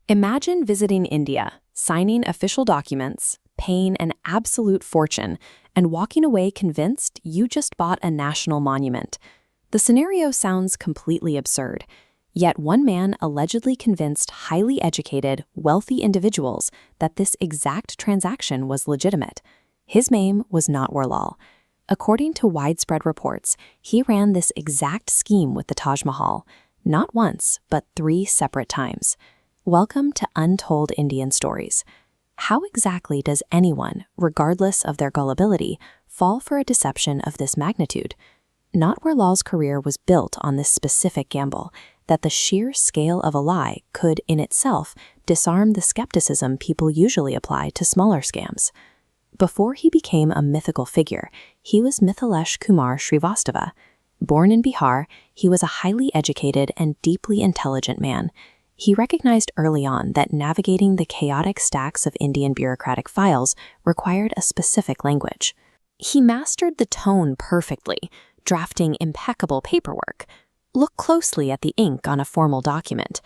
Imagine visiting India, signing official documents, paying an absolute fortune, and walking away convinced you just bought a national monument. The scenario sounds completely absurd, yet one man allegedly convinced highly educated, wealthy individuals that this exact transaction was legitimate. His name was Natwarlal. According to widespread reports, he ran this exact scheme with the Taj Mahal, not once, but 3 separate times. Welcome to Untold Indian Stories. How exactly does anyone, regardless of their gullibility, fall for a deception of this magnitude? Natwarlal's career was built on this specific gamble, that the sheer scale of a lie could, in itself, disarm the skepticism people usually apply to smaller scams. Before he became a mythical figure, he was Mithilesh Kumar Srivastava. Born in Bihar, he was a highly educated and deeply intelligent man. He recognized early on that navigating the chaotic stacks of Indian bureaucratic files required a specific language. He mastered the tone perfectly, drafting impeccable paperwork. Look closely at the ink on a formal document.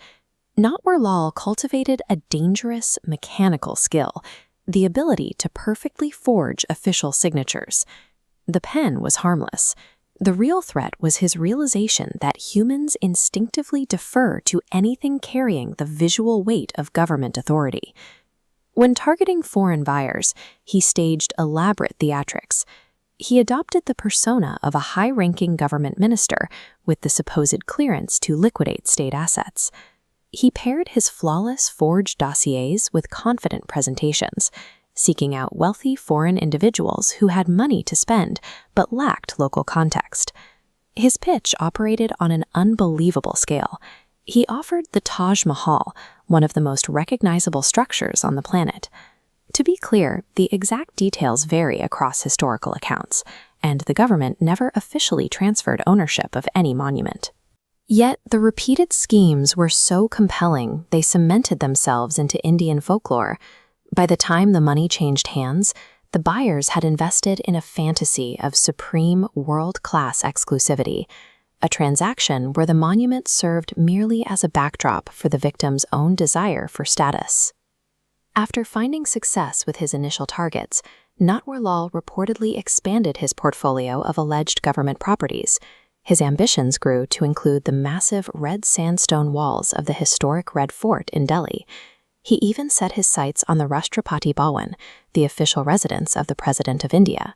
Natwarlal cultivated a dangerous mechanical skill, the ability to perfectly forge official signatures. The pen was harmless. The real threat was his realization that humans instinctively defer to anything carrying the visual weight of government authority. When targeting foreign buyers, he staged elaborate theatrics. He adopted the persona of a high-ranking government minister with the supposed clearance to liquidate state assets. He paired his flawless forged dossiers with confident presentations, seeking out wealthy foreign individuals who had money to spend but lacked local context. His pitch operated on an unbelievable scale. He offered the Taj Mahal, one of the most recognizable structures on the planet. To be clear, the exact details vary across historical accounts, and the government never officially transferred ownership of any monument. Yet the repeated schemes were so compelling they cemented themselves into Indian folklore. By the time the money changed hands, the buyers had invested in a fantasy of supreme world-class exclusivity, a transaction where the monument served merely as a backdrop for the victim's own desire for status. After finding success with his initial targets, Natwarlal reportedly expanded his portfolio of alleged government properties. His ambitions grew to include the massive red sandstone walls of the historic Red Fort in Delhi. He even set his sights on the Rashtrapati Bhavan, the official residence of the President of India.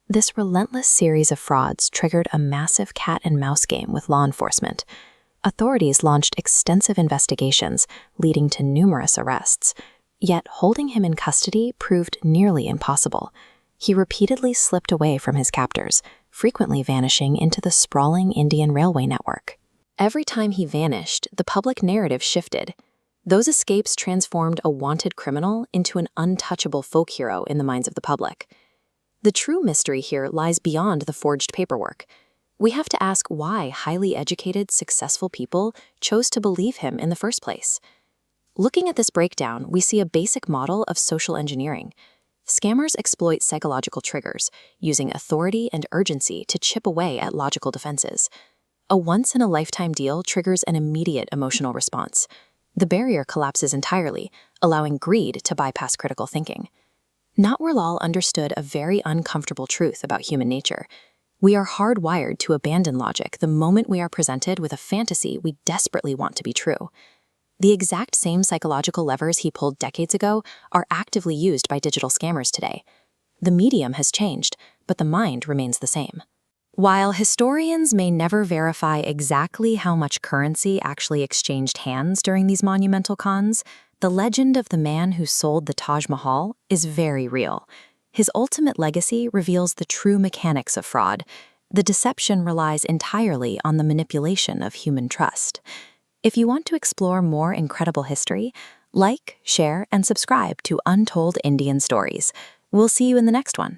This relentless series of frauds triggered a massive cat-and-mouse game with law enforcement. Authorities launched extensive investigations, leading to numerous arrests. Yet holding him in custody proved nearly impossible. He repeatedly slipped away from his captors, frequently vanishing into the sprawling Indian railway network. Every time he vanished, the public narrative shifted. Those escapes transformed a wanted criminal into an untouchable folk hero in the minds of the public. The true mystery here lies beyond the forged paperwork. We have to ask why highly educated, successful people chose to believe him in the first place. Looking at this breakdown, we see a basic model of social engineering. Scammers exploit psychological triggers, using authority and urgency to chip away at logical defenses. A once-in-a-lifetime deal triggers an immediate emotional response. The barrier collapses entirely, allowing greed to bypass critical thinking. Natwarlal understood a very uncomfortable truth about human nature. We are hardwired to abandon logic the moment we are presented with a fantasy we desperately want to be true. The exact same psychological levers he pulled decades ago are actively used by digital scammers today. The medium has changed, but the mind remains the same. While historians may never verify exactly how much currency actually exchanged hands during these monumental cons, the legend of the man who sold the Taj Mahal is very real. His ultimate legacy reveals the true mechanics of fraud. The deception relies entirely on the manipulation of human trust. If you want to explore more incredible history, like, share, and subscribe to Untold Indian Stories. We'll see you in the next one.